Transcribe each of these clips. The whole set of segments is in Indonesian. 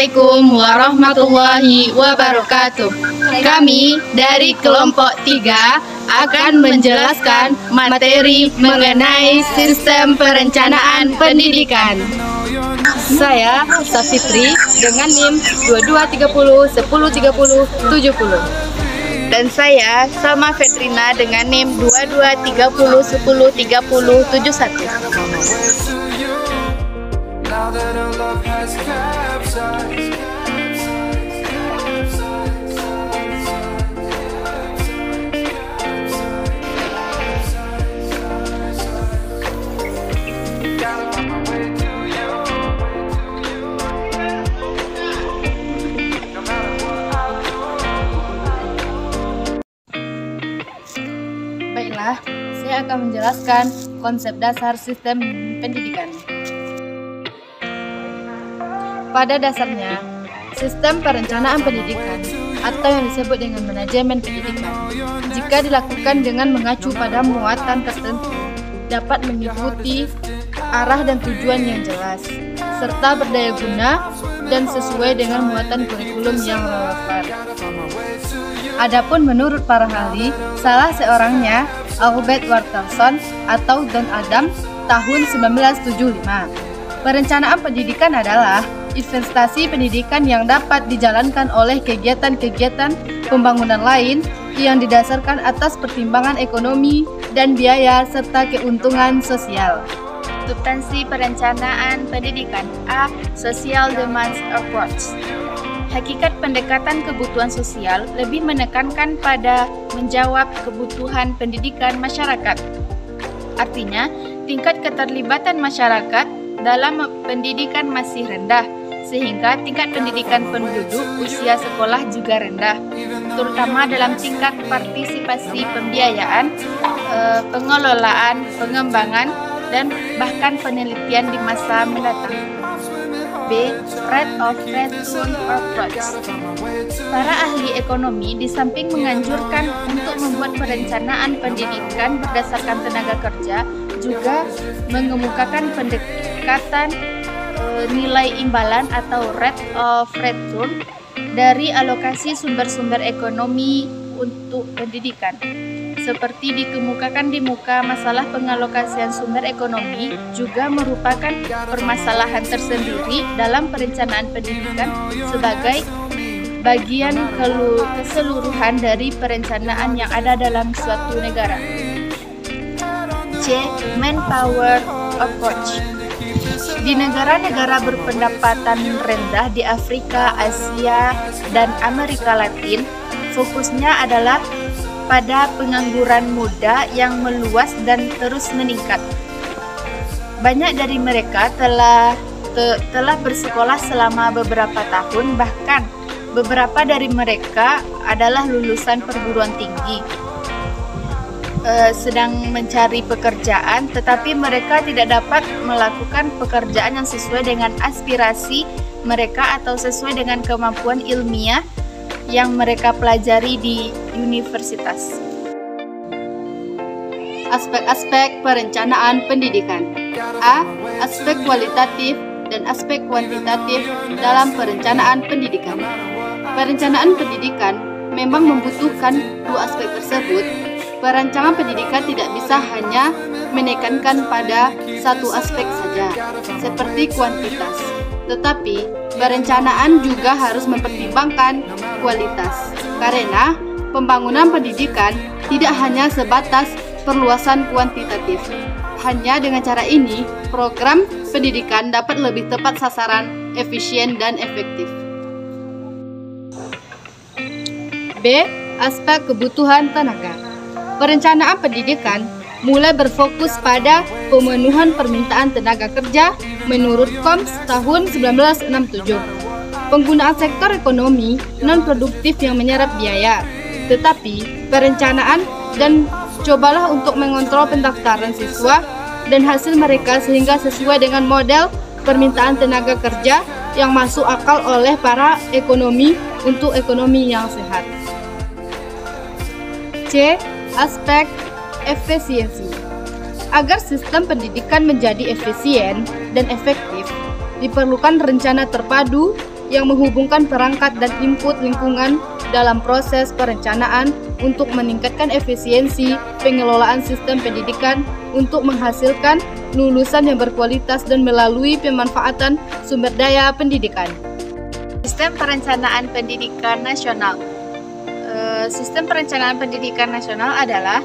Assalamualaikum warahmatullahi wabarakatuh. Kami dari kelompok 3 akan menjelaskan materi mengenai sistem perencanaan pendidikan. Saya Safitri dengan NIM 2230 1030 70. Dan saya Salma Fetrina dengan NIM 2230 1030 71. Now that our love has capsized. Baiklah, saya akan menjelaskan konsep dasar sistem pendidikan. Pada dasarnya, sistem perencanaan pendidikan atau yang disebut dengan manajemen pendidikan, jika dilakukan dengan mengacu pada muatan tertentu, dapat mengikuti arah dan tujuan yang jelas, serta berdaya guna dan sesuai dengan muatan kurikulum yang relevan. Adapun menurut para ahli, salah seorangnya Albert Watterson atau Don Adam tahun 1975. Perencanaan pendidikan adalah investasi pendidikan yang dapat dijalankan oleh kegiatan-kegiatan pembangunan lain yang didasarkan atas pertimbangan ekonomi dan biaya serta keuntungan sosial. Substansi perencanaan pendidikan A. Social Demands Approach. Hakikat pendekatan kebutuhan sosial lebih menekankan pada menjawab kebutuhan pendidikan masyarakat. Artinya, tingkat keterlibatan masyarakat dalam pendidikan masih rendah, sehingga tingkat pendidikan penduduk usia sekolah juga rendah, terutama dalam tingkat partisipasi pembiayaan, pengelolaan, pengembangan, dan bahkan penelitian di masa mendatang. B. Rate of Return Approach. Para ahli ekonomi di samping menganjurkan untuk membuat perencanaan pendidikan berdasarkan tenaga kerja, juga mengemukakan pendekatan nilai imbalan atau rate of return dari alokasi sumber-sumber ekonomi untuk pendidikan. Seperti dikemukakan di muka, masalah pengalokasian sumber ekonomi juga merupakan permasalahan tersendiri dalam perencanaan pendidikan sebagai bagian keseluruhan dari perencanaan yang ada dalam suatu negara. C. Manpower Approach. Di negara-negara berpendapatan rendah di Afrika, Asia, dan Amerika Latin, fokusnya adalah pada pengangguran muda yang meluas dan terus meningkat. Banyak dari mereka telah bersekolah selama beberapa tahun, bahkan beberapa dari mereka adalah lulusan perguruan tinggi, sedang mencari pekerjaan, tetapi mereka tidak dapat melakukan pekerjaan yang sesuai dengan aspirasi mereka atau sesuai dengan kemampuan ilmiah yang mereka pelajari di universitas. Aspek-aspek perencanaan pendidikan. A. Aspek kualitatif dan aspek kuantitatif dalam perencanaan pendidikan. Perencanaan pendidikan memang membutuhkan dua aspek tersebut. Perancangan pendidikan tidak bisa hanya menekankan pada satu aspek saja, seperti kuantitas. Tetapi, perencanaan juga harus mempertimbangkan kualitas, karena pembangunan pendidikan tidak hanya sebatas perluasan kuantitatif. Hanya dengan cara ini, program pendidikan dapat lebih tepat sasaran, efisien, dan efektif. B. Aspek kebutuhan tenaga. Perencanaan pendidikan mulai berfokus pada pemenuhan permintaan tenaga kerja menurut KOMS tahun 1967. Penggunaan sektor ekonomi non-produktif yang menyerap biaya. Tetapi, perencanaan dan cobalah untuk mengontrol pendaftaran siswa dan hasil mereka sehingga sesuai dengan model permintaan tenaga kerja yang masuk akal oleh para ekonomi untuk ekonomi yang sehat. C. Aspek efisiensi. Agar sistem pendidikan menjadi efisien dan efektif, diperlukan rencana terpadu yang menghubungkan perangkat dan input lingkungan dalam proses perencanaan untuk meningkatkan efisiensi pengelolaan sistem pendidikan untuk menghasilkan lulusan yang berkualitas dan melalui pemanfaatan sumber daya pendidikan. Sistem Perencanaan Pendidikan Nasional. Sistem Perencanaan Pendidikan Nasional adalah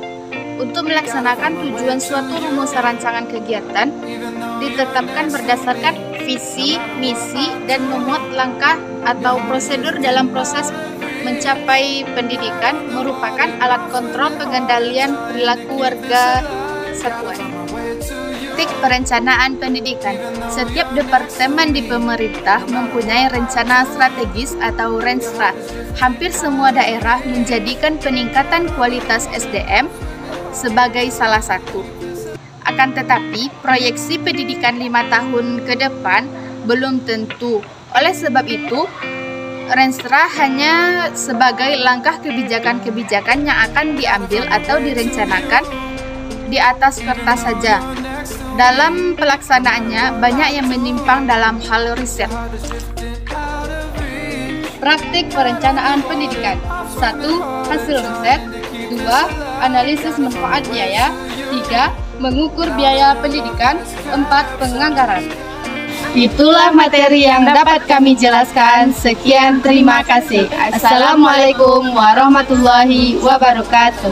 untuk melaksanakan tujuan suatu rumusan rancangan kegiatan ditetapkan berdasarkan visi, misi, dan memuat langkah atau prosedur dalam proses mencapai pendidikan merupakan alat kontrol pengendalian perilaku warga satuan. Titik perencanaan pendidikan. Setiap departemen di pemerintah mempunyai rencana strategis atau Renstra. Hampir semua daerah menjadikan peningkatan kualitas SDM sebagai salah satu. Akan tetapi, proyeksi pendidikan 5 tahun ke depan belum tentu. Oleh sebab itu, Renstra hanya sebagai langkah kebijakan-kebijakan yang akan diambil atau direncanakan di atas kertas saja. Dalam pelaksanaannya, banyak yang menyimpang dalam hal riset. Praktik perencanaan pendidikan. 1. Hasil riset. 2. Analisis manfaat biaya. 3. Mengukur biaya pendidikan. 4. Penganggaran. Itulah materi yang dapat kami jelaskan. Sekian, terima kasih. Assalamualaikum warahmatullahi wabarakatuh.